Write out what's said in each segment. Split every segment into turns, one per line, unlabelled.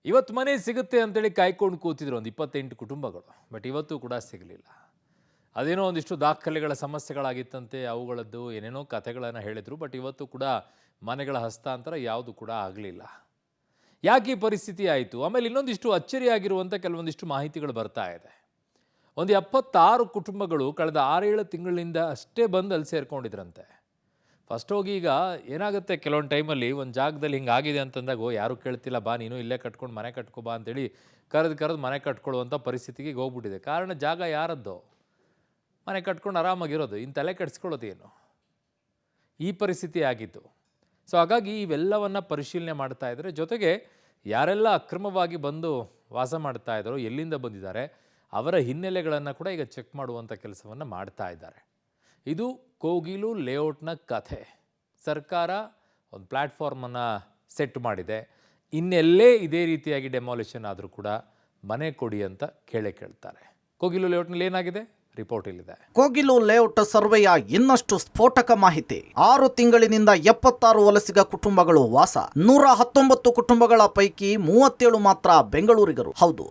ಇವತ್ತು ಮನೆ ಸಿಗುತ್ತೆ ಅಂತೇಳಿ ಕಾಯ್ಕೊಂಡು ಕೂತಿದ್ರು ಒಂದು 28 ಕುಟುಂಬಗಳು. ಬಟ್ ಇವತ್ತು ಕೂಡ ಸಿಗಲಿಲ್ಲ. ಅದೇನೋ ಒಂದಿಷ್ಟು ದಾಖಲೆಗಳ ಸಮಸ್ಯೆಗಳಾಗಿತ್ತಂತೆ, ಅವುಗಳದ್ದು ಏನೇನೋ ಕಥೆಗಳನ್ನು ಹೇಳಿದರು. ಬಟ್ ಇವತ್ತು ಕೂಡ ಮನೆಗಳ ಹಸ್ತಾಂತರ ಯಾವುದು ಕೂಡ ಆಗಲಿಲ್ಲ. ಯಾಕೆ ಈ ಪರಿಸ್ಥಿತಿ ಆಯಿತು? ಆಮೇಲೆ ಇನ್ನೊಂದಿಷ್ಟು ಅಚ್ಚರಿಯಾಗಿರುವಂಥ ಕೆಲವೊಂದಿಷ್ಟು ಮಾಹಿತಿಗಳು ಬರ್ತಾ ಇದೆ. ಒಂದು 76 ಕುಟುಂಬಗಳು ಕಳೆದ 6-7 ತಿಂಗಳಿಂದ ಅಷ್ಟೇ ಬಂದು ಅಲ್ಲಿ ಸೇರ್ಕೊಂಡಿದ್ರಂತೆ. ಫಸ್ಟ್ ಹೋಗಿ ಈಗ ಏನಾಗುತ್ತೆ, ಕೆಲವೊಂದು ಟೈಮಲ್ಲಿ ಒಂದು ಜಾಗದಲ್ಲಿ ಹಿಂಗಾಗಿದೆ ಅಂತಂದಾಗ ಯಾರೂ ಕೇಳ್ತಿಲ್ಲ, ಬಾ ನೀನು ಇಲ್ಲೇ ಕಟ್ಕೊಂಡು ಮನೆ ಕಟ್ಕೊ ಬಾ ಅಂತೇಳಿ ಕರೆದು ಮನೆ ಕಟ್ಕೊಳ್ಳುವಂಥ ಪರಿಸ್ಥಿತಿಗೆ ಹೋಗ್ಬಿಟ್ಟಿದೆ. ಕಾರಣ ಜಾಗ ಯಾರದ್ದು, ಮನೆ ಕಟ್ಕೊಂಡು ಆರಾಮಾಗಿರೋದು, ಇನ್ನು ತಲೆ ಕೆಡಿಸ್ಕೊಳ್ಳೋದೇನು, ಈ ಪರಿಸ್ಥಿತಿ ಆಗಿತ್ತು. ಸೊ ಹಾಗಾಗಿ ಇವೆಲ್ಲವನ್ನು ಪರಿಶೀಲನೆ ಮಾಡ್ತಾ ಇದ್ದಾರೆ. ಜೊತೆಗೆ ಯಾರೆಲ್ಲ ಅಕ್ರಮವಾಗಿ ಬಂದು ವಾಸ ಮಾಡ್ತಾ ಇದ್ದಾರೋ, ಎಲ್ಲಿಂದ ಬಂದಿದ್ದಾರೆ, ಅವರ ಹಿನ್ನೆಲೆಗಳನ್ನು ಕೂಡ ಈಗ ಚೆಕ್ ಮಾಡುವಂಥ ಕೆಲಸವನ್ನು ಮಾಡ್ತಾ ಇದ್ದಾರೆ. ಇದು ಕೋಗಿಲು ಲೇಔಟ್ನ ಕಥೆ. ಸರ್ಕಾರ ಒಂದು ಪ್ಲ್ಯಾಟ್ಫಾರ್ಮನ್ನು ಸೆಟ್ ಮಾಡಿದೆ. ಇನ್ನೆಲ್ಲೇ ಇದೇ ರೀತಿಯಾಗಿ ಡೆಮಾಲಿಷನ್ ಆದರೂ ಕೂಡ ಮನೆ ಕೊಡಿ ಅಂತ ಕೇಳ್ತಾರೆ. ಕೋಗಿಲು ಲೇಔಟ್ನಲ್ಲಿ ಏನಾಗಿದೆ, ರಿಪೋರ್ಟ್ ಇಲ್ಲಿದೆ.
ಕೋಗಿಲು ಲೇಔಟ್ ಸರ್ವೆಯ ಇನ್ನಷ್ಟು ಸ್ಫೋಟಕ ಮಾಹಿತಿ. 6 ತಿಂಗಳಿನಿಂದ 76 ವಲಸಿಗ ಕುಟುಂಬಗಳು ವಾಸ. 119 ಕುಟುಂಬಗಳ ಪೈಕಿ 37 ಮಾತ್ರ ಬೆಂಗಳೂರಿಗರು. ಹೌದು,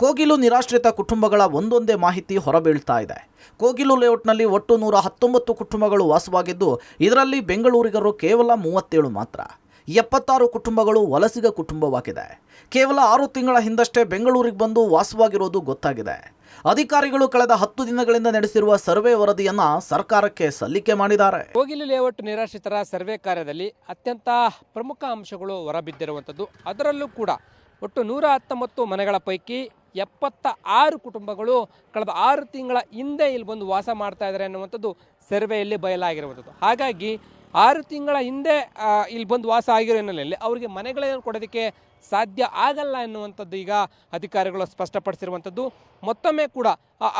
ಕೋಗಿಲು ನಿರಾಶ್ರಿತ ಕುಟುಂಬಗಳ ಒಂದೊಂದೇ ಮಾಹಿತಿ ಹೊರಬೀಳ್ತಾ ಇದೆ. ಕೋಗಿಲು ಲೇಔಟ್ನಲ್ಲಿ ಒಟ್ಟು 119 ಕುಟುಂಬಗಳು ವಾಸವಾಗಿದ್ದು, ಇದರಲ್ಲಿ ಬೆಂಗಳೂರಿಗರು ಕೇವಲ 37 ಮಾತ್ರ. 76 ಕುಟುಂಬಗಳು ವಲಸಿಗ ಕುಟುಂಬವಾಗಿದೆ. ಕೇವಲ 6 ತಿಂಗಳ ಹಿಂದಷ್ಟೇ ಬೆಂಗಳೂರಿಗೆ ಬಂದು ವಾಸವಾಗಿರೋದು ಗೊತ್ತಾಗಿದೆ. ಅಧಿಕಾರಿಗಳು ಕಳೆದ 10 ದಿನಗಳಿಂದ ನಡೆಸಿರುವ ಸರ್ವೆ ವರದಿಯನ್ನ ಸರ್ಕಾರಕ್ಕೆ ಸಲ್ಲಿಕೆ ಮಾಡಿದ್ದಾರೆ.
ಕೋಗಿಲು ಲೇಔಟ್ ನಿರಾಶ್ರಿತರ ಸರ್ವೆ ಕಾರ್ಯದಲ್ಲಿ ಅತ್ಯಂತ ಪ್ರಮುಖ ಅಂಶಗಳು ಹೊರಬಿದ್ದಿರುವಂಥದ್ದು. ಅದರಲ್ಲೂ ಕೂಡ ಒಟ್ಟು 119 ಮನೆಗಳ ಪೈಕಿ 76 ಕುಟುಂಬಗಳು ಕಳೆದ 6 ತಿಂಗಳ ಹಿಂದೆ ಇಲ್ಲಿ ಬಂದು ವಾಸ ಮಾಡ್ತಾ ಇದ್ದಾರೆ ಅನ್ನುವಂಥದ್ದು ಸರ್ವೆಯಲ್ಲಿ ಬಯಲಾಗಿರುವಂಥದ್ದು. ಹಾಗಾಗಿ 6 ತಿಂಗಳ ಹಿಂದೆ ಇಲ್ಲಿ ಬಂದು ವಾಸ ಆಗಿರೋ ಹಿನ್ನೆಲೆಯಲ್ಲಿ ಅವರಿಗೆ ಮನೆಗಳನ್ನು ಕೊಡೋದಕ್ಕೆ ಸಾಧ್ಯ ಆಗಲ್ಲ ಎನ್ನುವಂಥದ್ದು ಈಗ ಅಧಿಕಾರಿಗಳು ಸ್ಪಷ್ಟಪಡಿಸಿರುವಂಥದ್ದು. ಮತ್ತೊಮ್ಮೆ ಕೂಡ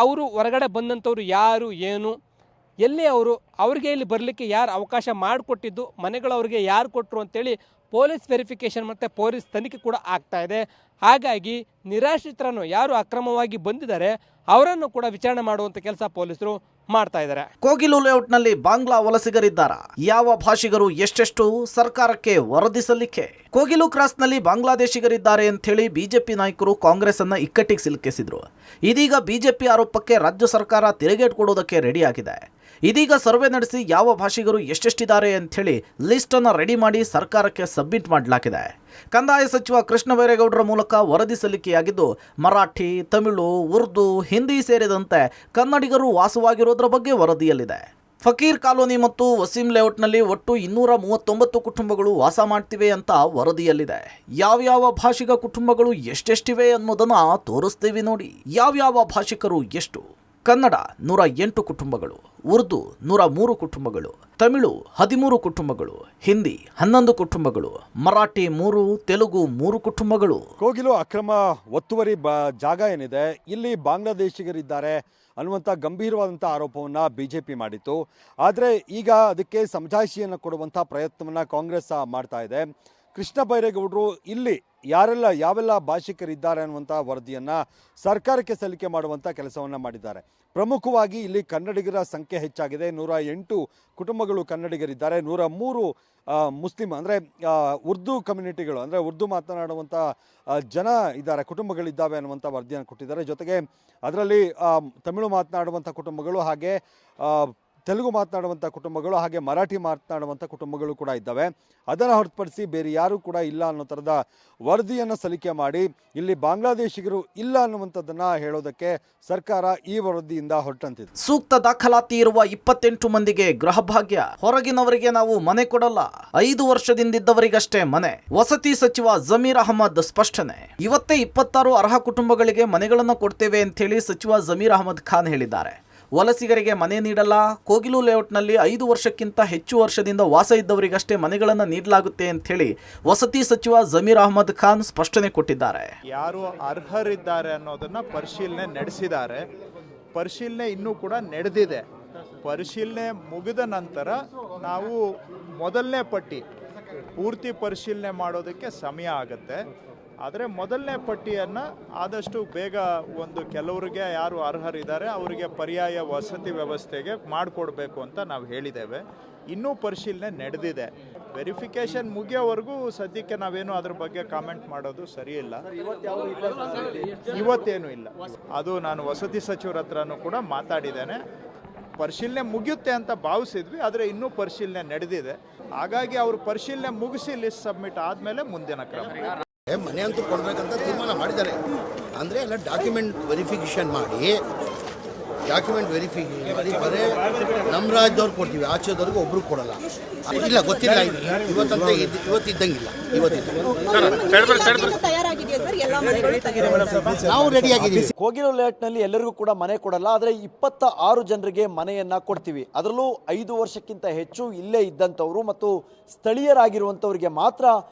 ಅವರು ಹೊರಗಡೆ ಬಂದಂಥವ್ರು ಯಾರು, ಏನು, ಎಲ್ಲಿ ಅವ್ರಿಗೆ ಇಲ್ಲಿ ಬರಲಿಕ್ಕೆ ಯಾರು ಅವಕಾಶ ಮಾಡಿಕೊಟ್ಟಿದ್ದು, ಮನೆಗಳು ಅವರಿಗೆ ಯಾರು ಕೊಟ್ಟರು ಅಂತೇಳಿ ಪೊಲೀಸ್ ವೆರಿಫಿಕೇಷನ್ ಮತ್ತು ಪೊಲೀಸ್ ತನಿಖೆ ಕೂಡ ಆಗ್ತಾ ಇದೆ. ಹಾಗಾಗಿ ನಿರಾಶ್ರಿತರನ್ನು ಯಾರು ಅಕ್ರಮವಾಗಿ ಬಂದಿದ್ದಾರೆ ಅವರನ್ನು ಕೂಡ ವಿಚಾರಣೆ ಮಾಡುವಂಥ ಕೆಲಸ ಪೊಲೀಸರು ಮಾಡ್ತಾ ಇದ್ದಾರೆ.
ಕೋಗಿಲು ಲೇಔಟ್ನಲ್ಲಿ ಬಾಂಗ್ಲಾ ವಲಸಿಗರಿದ್ದಾರಾ? ಯಾವ ಭಾಷಿಗರು ಎಷ್ಟೆಷ್ಟು? ಸರ್ಕಾರಕ್ಕೆ ವರದಿ ಸಲ್ಲಿಕೆ. ಕೋಗಿಲು ಕ್ರಾಸ್ನಲ್ಲಿ ಬಾಂಗ್ಲಾದೇಶಿಗರಿದ್ದಾರೆ ಅಂತ ಹೇಳಿ ಬಿಜೆಪಿ ನಾಯಕರು ಕಾಂಗ್ರೆಸ್ ಅನ್ನ ಇಕ್ಕಟ್ಟಿಗೆ ಸಿಲುಕಿಸಿದ್ರು. ಇದೀಗ ಬಿಜೆಪಿ ಆರೋಪಕ್ಕೆ ರಾಜ್ಯ ಸರ್ಕಾರ ತಿರುಗೇಟು ಕೊಡೋದಕ್ಕೆ ರೆಡಿಯಾಗಿದೆ. ಇದೀಗ ಸರ್ವೆ ನಡೆಸಿ ಯಾವ ಭಾಷಿಗರು ಎಷ್ಟೆಷ್ಟಿದ್ದಾರೆ ಅಂತ ಹೇಳಿ ಲಿಸ್ಟ್ ಅನ್ನು ರೆಡಿ ಮಾಡಿ ಸರ್ಕಾರಕ್ಕೆ ಸಬ್ಮಿಟ್ ಮಾಡಲಾಗಿದೆ. ಕಂದಾಯ ಸಚಿವ ಕೃಷ್ಣ ಬೈರೇಗೌಡರ ಮೂಲಕ ವರದಿ ಸಲ್ಲಿಕೆಯಾಗಿದ್ದು, ಮರಾಠಿ, ತಮಿಳು, ಉರ್ದು, ಹಿಂದಿ ಸೇರಿದಂತೆ ಕನ್ನಡಿಗರು ವಾಸವಾಗಿರೋದ್ರ ಬಗ್ಗೆ ವರದಿಯಲ್ಲಿದೆ. ಫಕೀರ್ ಕಾಲೋನಿ ಮತ್ತು ವಸೀಂ ಲೇಔಟ್ನಲ್ಲಿ ಒಟ್ಟು 239 ಕುಟುಂಬಗಳು ವಾಸ ಮಾಡ್ತಿವೆ ಅಂತ ವರದಿಯಲ್ಲಿದೆ. ಯಾವ್ಯಾವ ಭಾಷಿಕ ಕುಟುಂಬಗಳು ಎಷ್ಟೆಷ್ಟಿವೆ ಅನ್ನೋದನ್ನ ತೋರಿಸ್ತೀವಿ ನೋಡಿ. ಯಾವ್ಯಾವ ಭಾಷಿಕರು ಎಷ್ಟು. ಕನ್ನಡ 108 ಕುಟುಂಬಗಳು, ಉರ್ದು 103 ಕುಟುಂಬಗಳು, ತಮಿಳು 13 ಕುಟುಂಬಗಳು, ಹಿಂದಿ 11 ಕುಟುಂಬಗಳು, ಮರಾಠಿ 3, ತೆಲುಗು 3 ಕುಟುಂಬಗಳು.
ಕೋಗಿಲು ಅಕ್ರಮ ಒತ್ತುವರಿ ಜಾಗ ಏನಿದೆ, ಇಲ್ಲಿ ಬಾಂಗ್ಲಾದೇಶಿಗರಿದ್ದಾರೆ ಅನ್ನುವಂಥ ಗಂಭೀರವಾದಂಥ ಆರೋಪವನ್ನು ಬಿಜೆಪಿ ಮಾಡಿತ್ತು. ಆದರೆ ಈಗ ಅದಕ್ಕೆ ಸಮಜಾಯಿಷಿಯನ್ನು ಕೊಡುವಂಥ ಪ್ರಯತ್ನವನ್ನು ಕಾಂಗ್ರೆಸ್ ಮಾಡ್ತಾ ಇದೆ. ಕೃಷ್ಣ ಬೈರೇಗೌಡರು ಇಲ್ಲಿ ಯಾವೆಲ್ಲ ಭಾಷಿಕರಿದ್ದಾರೆ ಅನ್ನುವಂಥ ವರದಿಯನ್ನು ಸರ್ಕಾರಕ್ಕೆ ಸಲ್ಲಿಕೆ ಮಾಡುವಂಥ ಕೆಲಸವನ್ನು ಮಾಡಿದ್ದಾರೆ. ಪ್ರಮುಖವಾಗಿ ಇಲ್ಲಿ ಕನ್ನಡಿಗರ ಸಂಖ್ಯೆ ಹೆಚ್ಚಾಗಿದೆ. 108 ಕುಟುಂಬಗಳು ಕನ್ನಡಿಗರಿದ್ದಾರೆ, 103 ಮುಸ್ಲಿಂ ಅಂದರೆ ಉರ್ದು ಕಮ್ಯುನಿಟಿಗಳು ಅಂದರೆ ಉರ್ದು ಮಾತನಾಡುವಂಥ ಜನ ಇದ್ದಾರೆ, ಕುಟುಂಬಗಳಿದ್ದಾವೆ ಅನ್ನುವಂಥ ವರದಿಯನ್ನು ಕೊಟ್ಟಿದ್ದಾರೆ. ಜೊತೆಗೆ ಅದರಲ್ಲಿ ತಮಿಳು ಮಾತನಾಡುವಂಥ ಕುಟುಂಬಗಳು, ಹಾಗೆ ತೆಲುಗು ಮಾತನಾಡುವಂಥ ಕುಟುಂಬಗಳು, ಹಾಗೆ ಮರಾಠಿ ಮಾತನಾಡುವಂಥ ಕುಟುಂಬಗಳು ಕೂಡ ಇದ್ದಾವೆ. ಅದನ್ನು ಹೊರತುಪಡಿಸಿ ಬೇರೆ ಯಾರೂ ಕೂಡ ಇಲ್ಲ ಅನ್ನೋ ಥರದ ವರದಿಯನ್ನು ಸಲ್ಲಿಕೆ ಮಾಡಿ ಇಲ್ಲಿ ಬಾಂಗ್ಲಾದೇಶಿಗರು ಇಲ್ಲ ಅನ್ನುವಂಥದ್ದನ್ನು ಹೇಳೋದಕ್ಕೆ ಸರ್ಕಾರ ಈ ವರದಿಯಿಂದ ಹೊರಟಂತಿದೆ.
ಸೂಕ್ತ ದಾಖಲಾತಿ ಇರುವ 28 ಮಂದಿಗೆ ಗೃಹ ಭಾಗ್ಯ. ಹೊರಗಿನವರಿಗೆ ನಾವು ಮನೆ ಕೊಡಲ್ಲ, 5 ವರ್ಷದಿಂದಿದ್ದವರಿಗಷ್ಟೇ ಮನೆ. ವಸತಿ ಸಚಿವ ಜಮೀರ್ ಅಹಮದ್ ಸ್ಪಷ್ಟನೆ. ಇವತ್ತೇ 26 ಅರ್ಹ ಕುಟುಂಬಗಳಿಗೆ ಮನೆಗಳನ್ನು ಕೊಡ್ತೇವೆ ಅಂತ ಹೇಳಿ ಸಚಿವ ಜಮೀರ್ ಅಹಮದ್ ಖಾನ್ ಹೇಳಿದ್ದಾರೆ. ವಲಸಿಗರಿಗೆ ಮನೆ ನೀಡಲ್ಲ. ಕೋಗಿಲು ಲೇಔಟ್ನಲ್ಲಿ 5 ವರ್ಷಕ್ಕಿಂತ ಹೆಚ್ಚು ವರ್ಷದಿಂದ ವಾಸ ಇದ್ದವರಿಗಷ್ಟೇ ಮನೆಗಳನ್ನು ನೀಡಲಾಗುತ್ತೆ ಅಂತ ಹೇಳಿ ವಸತಿ ಸಚಿವ ಜಮೀರ್ ಅಹಮದ್ ಖಾನ್ ಸ್ಪಷ್ಟನೆ ಕೊಟ್ಟಿದ್ದಾರೆ.
ಯಾರು ಅರ್ಹರಿದ್ದಾರೆ ಅನ್ನೋದನ್ನ ಪರಿಶೀಲನೆ ನಡೆಸಿದ್ದಾರೆ. ಪರಿಶೀಲನೆ ಇನ್ನೂ ಕೂಡ ನಡೆದಿದೆ. ಪರಿಶೀಲನೆ ಮುಗಿದ ನಂತರ ನಾವು ಮೊದಲನೇ ಪಟ್ಟಿ ಪೂರ್ತಿ ಪರಿಶೀಲನೆ ಮಾಡೋದಕ್ಕೆ ಸಮಯ ಆಗುತ್ತೆ. ಆದರೆ ಮೊದಲನೇ ಪಟ್ಟಿಯನ್ನು ಆದಷ್ಟು ಬೇಗ ಕೆಲವರಿಗೆ ಯಾರು ಅರ್ಹರಿದ್ದಾರೆ ಅವರಿಗೆ ಪರ್ಯಾಯ ವಸತಿ ವ್ಯವಸ್ಥೆಗೆ ಮಾಡಿಕೊಡ್ಬೇಕು ಅಂತ ನಾವು ಹೇಳಿದ್ದೇವೆ. ಇನ್ನೂ ಪರಿಶೀಲನೆ ನಡೆದಿದೆ. ವೆರಿಫಿಕೇಶನ್ ಮುಗಿಯೋವರೆಗೂ ಸದ್ಯಕ್ಕೆ ನಾವೇನು ಅದ್ರ ಬಗ್ಗೆ ಕಾಮೆಂಟ್ ಮಾಡೋದು ಸರಿ ಇಲ್ಲ. ಇವತ್ತೇನು ಇಲ್ಲ. ಅದು ನಾನು ವಸತಿ ಸಚಿವರ ಹತ್ರನೂ ಕೂಡ ಮಾತಾಡಿದ್ದೇನೆ. ಪರಿಶೀಲನೆ ಮುಗಿಯುತ್ತೆ ಅಂತ ಭಾವಿಸಿದ್ವಿ, ಆದರೆ ಇನ್ನೂ ಪರಿಶೀಲನೆ ನಡೆದಿದೆ. ಹಾಗಾಗಿ ಅವರು ಪರಿಶೀಲನೆ ಮುಗಿಸಿ ಲಿಸ್ಟ್ ಸಬ್ಮಿಟ್ ಆದಮೇಲೆ ಮುಂದಿನ ಕ್ರಮ.
ಮನೆ ಅಂತೂ ಕೊಡಬೇಕಂತ ತೀರ್ಮಾನ ಮಾಡಿದ್ದಾರೆ. ಅಂದರೆ ಎಲ್ಲ ಡಾಕ್ಯುಮೆಂಟ್ ವೆರಿಫಿಕೇಷನ್ ಮಾಡಿ ಬರೀ ನಮ್ಮ ರಾಜ್ಯದವ್ರು ಕೊಡ್ತೀವಿ, ಆಚೆದವ್ರಿಗೆ ಒಬ್ರು ಕೊಡಲ್ಲ. ಇಲ್ಲ ಗೊತ್ತಿಲ್ಲ, ಇವತ್ತಂತ ಇವತ್ತಿದ್ದಂಗಿಲ್ಲ. ನಾವು ರೆಡಿಯಾಗಿದ್ದೀವಿ.
ಕೋಗಿಲು ಲೇಔಟ್ನಲ್ಲಿ ಎಲ್ಲರಿಗೂ ಕೂಡ ಮನೆ ಕೊಡಲ್ಲ, ಆದರೆ 26 ಜನರಿಗೆ ಮನೆಯನ್ನ ಕೊಡ್ತೀವಿ. ಅದರಲ್ಲೂ 5 ವರ್ಷಕ್ಕಿಂತ ಹೆಚ್ಚು ಇಲ್ಲೇ ಇದ್ದಂಥವ್ರು ಮತ್ತು ಸ್ಥಳೀಯರಾಗಿರುವಂಥವರಿಗೆ ಮಾತ್ರ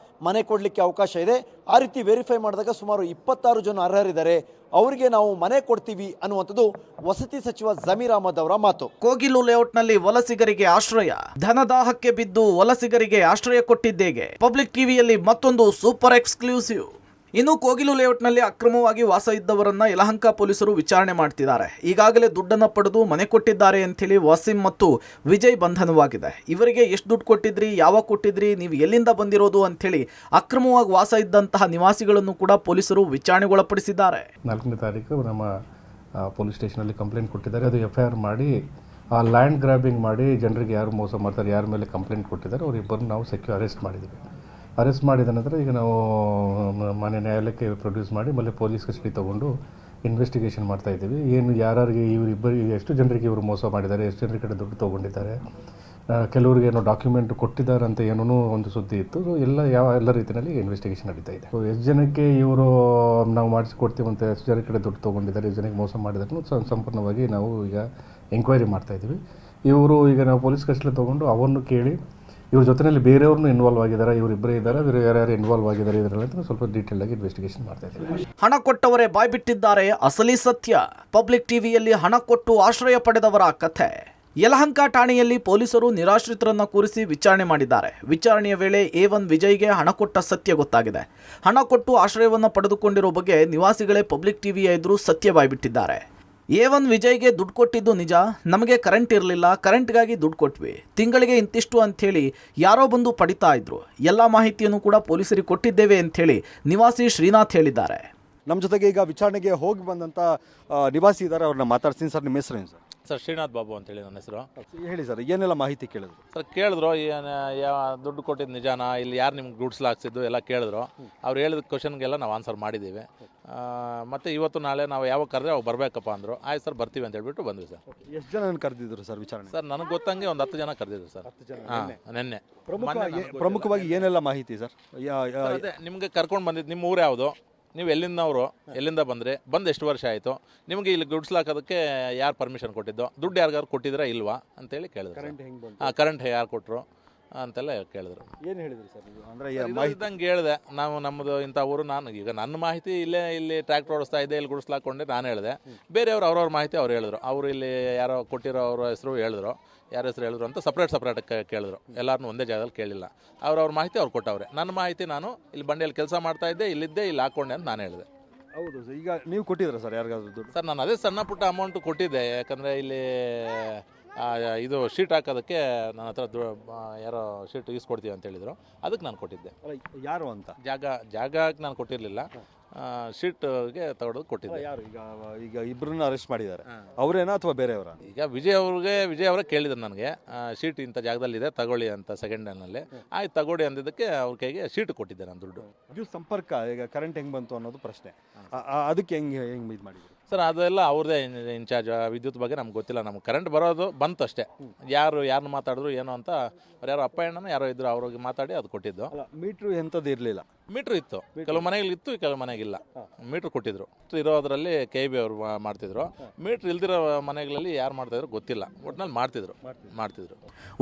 ಮನೆ ಕೊಡಲಿಕ್ಕೆ ಅವಕಾಶ ಇದೆ. ಆ ರೀತಿ ವೆರಿಫೈ ಮಾಡಿದಾಗ ಸುಮಾರು 26 ಜನ ಅರ್ಹರಿದ್ದಾರೆ, ಅವರಿಗೆ ನಾವು ಮನೆ ಕೊಡ್ತೀವಿ ಅನ್ನುವಂಥದ್ದು ವಸತಿ ಸಚಿವ ಜಮೀರ್ ಅಹಮದ್ ಅವರ ಮಾತು.
ಕೋಗಿಲು ಲೇಔಟ್ನಲ್ಲಿ ವಲಸಿಗರಿಗೆ ಆಶ್ರಯ, ಧನದಾಹಕ್ಕೆ ಬಿದ್ದು ವಲಸಿಗರಿಗೆ ಆಶ್ರಯ ಕೊಟ್ಟಿದ್ದೇಗೆ. ಪಬ್ಲಿಕ್ ಟಿವಿಯಲ್ಲಿ ಮತ್ತೊಂದು ಸೂಪರ್ ಎಕ್ಸ್ಕ್ಲೂಸಿವ್. ಇನ್ನು ಕೋಗಿಲು ಲೇಔಟ್ನಲ್ಲಿ ಅಕ್ರಮವಾಗಿ ವಾಸ ಇದ್ದವರನ್ನ ಯಲಹಂಕ ಪೊಲೀಸರು ವಿಚಾರಣೆ ಮಾಡ್ತಿದ್ದಾರೆ. ಈಗಾಗಲೇ ದುಡ್ಡನ್ನು ಪಡೆದು ಮನೆ ಕೊಟ್ಟಿದ್ದಾರೆ ಅಂತೇಳಿ ವಸೀಂ ಮತ್ತು ವಿಜಯ್ ಬಂಧನವಾಗಿದೆ. ಇವರಿಗೆ ಎಷ್ಟು ದುಡ್ಡು ಕೊಟ್ಟಿದ್ರಿ, ಯಾವಾಗ ಕೊಟ್ಟಿದ್ರಿ, ನೀವು ಎಲ್ಲಿಂದ ಬಂದಿರೋದು ಅಂಥೇಳಿ ಅಕ್ರಮವಾಗಿ ವಾಸ ಇದ್ದಂತಹ ನಿವಾಸಿಗಳನ್ನು ಕೂಡ ಪೊಲೀಸರು ವಿಚಾರಣೆಗೊಳಪಡಿಸಿದ್ದಾರೆ.
4ನೇ ತಾರೀಕು ನಮ್ಮ ಪೊಲೀಸ್ ಸ್ಟೇಷನಲ್ಲಿ ಕಂಪ್ಲೇಂಟ್ ಕೊಟ್ಟಿದ್ದಾರೆ. ಅದು FIR ಮಾಡಿ ಆ ಲ್ಯಾಂಡ್ ಗ್ರ್ಯಾಬಿಂಗ್ ಮಾಡಿ ಜನರಿಗೆ ಯಾರು ಮೋಸ ಮಾಡ್ತಾರೆ, ಯಾರ ಮೇಲೆ ಕಂಪ್ಲೇಂಟ್ ಕೊಟ್ಟಿದ್ದಾರೆ ಅವರಿಬ್ಬರನ್ನು ನಾವು ಅರೆಸ್ಟ್ ಮಾಡಿದ್ದೀವಿ. ಅರೆಸ್ಟ್ ಮಾಡಿದ ನಂತರ ಈಗ ನಾವು ಮಾನ್ಯ ನ್ಯಾಯಾಲಯಕ್ಕೆ ಪ್ರೊಡ್ಯೂಸ್ ಮಾಡಿ ಮೇಲೆ ಪೊಲೀಸ್ ಕಸ್ಟಡಿ ತೊಗೊಂಡು ಇನ್ವೆಸ್ಟಿಗೇಷನ್ ಮಾಡ್ತಾ ಇದ್ದೀವಿ. ಏನು ಯಾರಿಗೆ ಇವರಿಬ್ಬರಿಗೆ ಎಷ್ಟು ಜನರಿಗೆ ಇವರು ಮೋಸ ಮಾಡಿದ್ದಾರೆ, ಎಷ್ಟು ಜನರ ಕಡೆ ದುಡ್ಡು ತೊಗೊಂಡಿದ್ದಾರೆ, ಕೆಲವರಿಗೆ ಏನೋ ಡಾಕ್ಯುಮೆಂಟ್ ಕೊಟ್ಟಿದ್ದಾರೆ ಅಂತ ಏನೂ ಒಂದು ಸುದ್ದಿ ಇತ್ತು. ಸೊ ಎಲ್ಲ ರೀತಿಯಲ್ಲಿ ಇನ್ವೆಸ್ಟಿಗೇಷನ್ ನಡೀತಾ ಇದೆ. ಸೊ ಎಷ್ಟು ಜನಕ್ಕೆ ಇವರು ನಾವು ಮಾಡಿಸಿಕೊಡ್ತೀವಂತ, ಎಷ್ಟು ಜನರ ಕಡೆ ದುಡ್ಡು ತೊಗೊಂಡಿದ್ದಾರೆ, ಎಷ್ಟು ಜನಕ್ಕೆ ಮೋಸ ಮಾಡಿದ್ದಾರೆ ಸಂಪೂರ್ಣವಾಗಿ ನಾವು ಈಗ ಎಂಕ್ವೈರಿ ಮಾಡ್ತಾ ಇದ್ದೀವಿ. ಇವರು ಈಗ ನಾವು ಪೊಲೀಸ್ ಕಸ್ಟಡಿ ತೊಗೊಂಡು ಅವರನ್ನು ಕೇಳಿ ಇವ್ರ ಜೊತೆಯಲ್ಲಿ ಬೇರೆಯವ್ರನ್ನೂ ಇನ್ವಾಲ್ವ್ ಆಗಿದ್ದಾರೆ, ಇವರಿಬ್ಬರೇ ಇದ್ದಾರೆ, ಯಾರ್ಯಾರು ಇನ್ವಾಲ್ವ್ ಆಗಿದ್ದಾರೆ ಇದರಲ್ಲಿ ಅಂತ ಸ್ವಲ್ಪ ಡೀಟೇಲ್ ಆಗಿ ಇನ್ವೆಸ್ಟಿಗೇಷನ್ ಮಾಡ್ತಾ ಇದ್ದೀವಿ.
ಹಣ ಕೊಟ್ಟವರೇ ಬಾಯ್ಬಿಟ್ಟಿದ್ದಾರೆ, ಅಸಲಿ ಸತ್ಯ. ಪಬ್ಲಿಕ್ ಟಿವಿಯಲ್ಲಿ ಹಣ ಕೊಟ್ಟು ಆಶ್ರಯ ಪಡೆದವರ ಕಥೆ. ಯಲಹಂಕ ಠಾಣೆಯಲ್ಲಿ ಪೊಲೀಸರು ನಿರಾಶ್ರಿತರನ್ನ ಕೂರಿಸಿ ವಿಚಾರಣೆ ಮಾಡಿದ್ದಾರೆ. ವಿಚಾರಣೆಯ ವೇಳೆ A1 ವಿಜಯ್ಗೆ ಹಣ ಕೊಟ್ಟ ಸತ್ಯ ಗೊತ್ತಾಗಿದೆ. ಹಣ ಕೊಟ್ಟು ಆಶ್ರಯವನ್ನು ಪಡೆದುಕೊಂಡಿರೋ ಬಗ್ಗೆ ನಿವಾಸಿಗಳೇ ಪಬ್ಲಿಕ್ ಟಿವಿಯ ಎದುರು ಸತ್ಯ ಬಾಯ್ಬಿಟ್ಟಿದ್ದಾರೆ. A1 ವಿಜಯ್ಗೆ ದುಡ್ಡು ಕೊಟ್ಟಿದ್ದು ನಿಜ, ನಮಗೆ ಕರೆಂಟ್ ಇರಲಿಲ್ಲ, ಕರೆಂಟ್ಗಾಗಿ ದುಡ್ಡು ಕೊಟ್ವಿ, ತಿಂಗಳಿಗೆ ಇಂತಿಷ್ಟು ಅಂಥೇಳಿ ಯಾರೋ ಬಂದು ಪಡಿತಾ ಇದ್ರು. ಎಲ್ಲ ಮಾಹಿತಿಯನ್ನು ಕೂಡ ಪೊಲೀಸರಿಗೆ ಕೊಟ್ಟಿದ್ದೇವೆ ಅಂಥೇಳಿ ನಿವಾಸಿ ಶ್ರೀನಾಥ್ ಹೇಳಿದ್ದಾರೆ.
ನಮ್ಮ ಜೊತೆಗೆ ಈಗ ವಿಚಾರಣೆಗೆ ಹೋಗಿ ಬಂದಂಥ ನಿವಾಸಿ ಇದ್ದಾರೆ, ಅವ್ರನ್ನ ಮಾತಾಡ್ತೀನಿ. ಸರ್, ನಿಮ್ಮ ಹೆಸರೇನು ಸರ್?
ಸರ್, ಶ್ರೀನಾಥ್ ಬಾಬು ಅಂತೇಳಿ ನನ್ನ ಹೆಸರು.
ಹೇಳಿ ಸರ್, ಏನೆಲ್ಲ ಮಾಹಿತಿ ಕೇಳಿದ್ರು?
ಸರ್, ಕೇಳಿದ್ರು ಯಾವ ದುಡ್ಡು ಕೊಟ್ಟಿದ್ದು ನಿಜಾನ, ಇಲ್ಲಿ ಯಾರು ನಿಮ್ಗೆ ಗುಡ್ಸ್ಲಾಕ್ಸಿದ್ದು ಎಲ್ಲ ಕೇಳಿದ್ರು. ಅವ್ರು ಹೇಳಿದ ಕ್ವಶನ್ಗೆಲ್ಲ ನಾವು ಆನ್ಸರ್ ಮಾಡಿದ್ದೀವಿ. ಮತ್ತು ಇವತ್ತು ನಾಳೆ ನಾವು ಯಾವಾಗ ಕರೆದ್ರೆ ಅವಾಗ ಬರಬೇಕಪ್ಪ ಅಂದರು. ಆಯ್ತು ಸರ್, ಬರ್ತೀವಿ ಅಂತ ಹೇಳ್ಬಿಟ್ಟು ಬಂದ್ವಿ ಸರ್.
ಎಷ್ಟು ಜನ ಕರೆದಿದ್ರು ಸರ್ ವಿಚಾರಣೆ?
ಸರ್, ನನಗೆ ಗೊತ್ತಂಗೆ ಒಂದು 10 ಜನ ಕರೆದಿದ್ರು ಸರ್. ಹಾಂ, ನೆನ್ನೆ.
ಪ್ರಮುಖವಾಗಿ ಏನೆಲ್ಲ ಮಾಹಿತಿ ಸರ್?
ಅದೇ ನಿಮಗೆ ಕರ್ಕೊಂಡು ಬಂದಿದ್ದು, ನಿಮ್ಮ ಊರು ಯಾವುದು, ನೀವು ಎಲ್ಲಿಂದವರು, ಎಲ್ಲಿಂದ ಬಂದು ಎಷ್ಟು ವರ್ಷ ಆಯಿತು, ನಿಮಗೆ ಇಲ್ಲಿ ಗುಡ್ಸ್ಲಾಕೋದಕ್ಕೆ ಯಾರು ಪರ್ಮಿಷನ್ ಕೊಟ್ಟಿದ್ದು, ದುಡ್ಡು ಯಾರಿಗಾರು ಕೊಟ್ಟಿದ್ರಾ ಇಲ್ವಾ ಅಂತೇಳಿ ಕೇಳಿದ್ರು. ಹಾಂ, ಕರೆಂಟ್ ಯಾರು ಕೊಟ್ಟರು ಅಂತೆಲ್ಲ ಕೇಳಿದ್ರು.
ಏನು ಹೇಳಿದ್ರು ಸರ್? ಅಂದರೆ
ಇದ್ದಂಗೆ ಹೇಳಿದೆ, ನಮ್ಮದು ಇಂಥ ಊರು. ನಾನು ಈಗ ನನ್ನ ಮಾಹಿತಿ ಇಲ್ಲಿ ಟ್ರ್ಯಾಕ್ಟರ್ ಓಡಿಸ್ತಾ ಇದ್ದೆ, ಇಲ್ಲಿ ಗುಡಿಸ್ಲಾಕೊಂಡೆ ನಾನು ಹೇಳಿದೆ. ಬೇರೆಯವರು ಅವ್ರವ್ರ ಮಾಹಿತಿ ಅವ್ರು ಹೇಳಿದ್ರು. ಅವರು ಇಲ್ಲಿ ಯಾರೋ ಕೊಟ್ಟಿರೋ ಅವ್ರ ಹೆಸರು ಹೇಳಿದ್ರು, ಯಾರ ಹೆಸರು ಹೇಳಿದ್ರು ಅಂತ ಸಪ್ರೇಟ್ ಕೇಳಿದ್ರು. ಎಲ್ಲರನ್ನೂ ಒಂದೇ ಜಾಗದಲ್ಲಿ ಕೇಳಿಲ್ಲ. ಅವ್ರವ್ರ ಮಾಹಿತಿ ಅವ್ರು ಕೊಟ್ಟವ್ರೆ. ನನ್ನ ಮಾಹಿತಿ ನಾನು ಇಲ್ಲಿ ಬಂಡಿಯಲ್ಲಿ ಕೆಲಸ ಮಾಡ್ತಾ ಇದ್ದೆ, ಇಲ್ಲಿದ್ದೆ, ಇಲ್ಲಿ ಹಾಕ್ಕೊಂಡೆ ಅಂತ ನಾನು ಹೇಳಿದೆ.
ಹೌದು ಸರ್. ಈಗ ನೀವು ಕೊಟ್ಟಿದ್ದೀರಾ ಸರ್ ಯಾರಿಗಾದ್ರು ದುಡ್ಡು?
ಸರ್, ನಾನು ಅದೇ ಸಣ್ಣ ಪುಟ್ಟ ಅಮೌಂಟು ಕೊಟ್ಟಿದ್ದೆ. ಯಾಕಂದರೆ ಇಲ್ಲಿ ಇದು ಶೀಟ್ ಹಾಕೋದಕ್ಕೆ ನನ್ನ ಹತ್ರ ಯಾರೋ ಶೀಟ್ ಈಸ್ಕೊಡ್ತೀವಿ ಅಂತ ಹೇಳಿದರು. ಅದಕ್ಕೆ ನಾನು ಕೊಟ್ಟಿದ್ದೆ.
ಯಾರು ಅಂತ?
ಜಾಗಕ್ಕೆ ನಾನು ಕೊಟ್ಟಿರಲಿಲ್ಲ, ಶೀಟ್ಗೆ ತಗೊಳ್ಳೋದು ಕೊಟ್ಟಿದ್ದೆ.
ಯಾರು? ಈಗ ಇಬ್ಬರನ್ನ ಅರೆಸ್ಟ್ ಮಾಡಿದ್ದಾರೆ, ಅವರೇನಾ ಅಥವಾ ಬೇರೆಯವರ?
ಈಗ ವಿಜಯ್ ಅವರೇ ಕೇಳಿದ್ರು ನನಗೆ, ಶೀಟ್ ಇಂಥ ಜಾಗದಲ್ಲಿದೆ ತಗೊಳ್ಳಿ ಅಂತ ಸೆಕೆಂಡ್ ಹ್ಯಾಂಡ್ನಲ್ಲಿ. ಆಯ್ತು ತಗೊಳ್ಳಿ ಅಂದಿದ್ದಕ್ಕೆ ಅವ್ರ ಕೈಗೆ ಶೀಟ್ ಕೊಟ್ಟಿದ್ದೆ ನಾನು ದುಡ್ಡು.
ಇದು ಸಂಪರ್ಕ, ಈಗ ಕರೆಂಟ್ ಹೆಂಗೆ ಬಂತು ಅನ್ನೋದು ಪ್ರಶ್ನೆ. ಅದಕ್ಕೆ ಹೆಂಗೆ ಇದು ಮಾಡಿದ್ರು
ಸರ್? ಅದೆಲ್ಲ ಅವ್ರದ್ದೇ ಇನ್ಚಾರ್ಜ್. ವಿದ್ಯುತ್ ಬಗ್ಗೆ ನಮ್ಗೆ ಗೊತ್ತಿಲ್ಲ. ನಮ್ಗೆ ಕರೆಂಟ್ ಬರೋದು ಬಂತು ಅಷ್ಟೇ. ಯಾರನ್ನ ಮಾತಾಡಿದ್ರು ಏನೋ ಅಂತ ಯಾರೋ ಅಪ್ಪ ಅಣ್ಣನ ಯಾರೋ ಇದ್ರು, ಅವ್ರಿಗೆ ಮಾತಾಡಿ ಅದು ಕೊಟ್ಟಿದ್ದು.
ಮೀಟ್ರು ಎಂಥದ್ದು ಇರಲಿಲ್ಲ.
ಮೀಟ್ರ್ ಇತ್ತು, ಕೆಲವು ಮನೆಗಳಿತ್ತು, ಕೆಲವು ಮನೆಗಿಲ್ಲ. ಮೀಟ್ರ್ ಕೊಟ್ಟಿದ್ರು. ಇರೋದ್ರಲ್ಲಿ KB ಅವರು ಮಾಡ್ತಿದ್ರು. ಮೀಟ್ರ್ ಇಲ್ದಿರೋ ಮನೆಗಳಲ್ಲಿ ಯಾರು ಮಾಡ್ತಾಯಿದ್ರು ಗೊತ್ತಿಲ್ಲ, ಒಟ್ಟಿನಲ್ಲಿ ಮಾಡ್ತಿದ್ರು.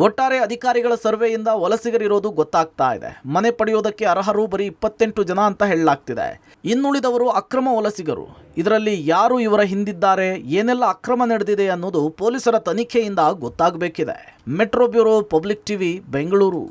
ಒಟ್ಟಾರೆ ಅಧಿಕಾರಿಗಳ ಸರ್ವೆಯಿಂದ ವಲಸಿಗರಿರೋದು ಗೊತ್ತಾಗ್ತಾ ಇದೆ. ಮನೆ ಪಡೆಯೋದಕ್ಕೆ ಅರ್ಹರು ಬರೀ 28 ಜನ ಅಂತ ಹೇಳಲಾಗ್ತಿದೆ. ಇನ್ನುಳಿದವರು ಅಕ್ರಮ ವಲಸಿಗರು. ಇದರಲ್ಲಿ ಯಾರು ಇವರ ಹಿಂದಿದ್ದಾರೆ, ಏನೆಲ್ಲ ಅಕ್ರಮ ನಡೆದಿದೆ ಅನ್ನೋದು ಪೊಲೀಸರ ತನಿಖೆಯಿಂದ ಗೊತ್ತಾಗಬೇಕಿದೆ. Metro bureau, public TV, Bengaluru.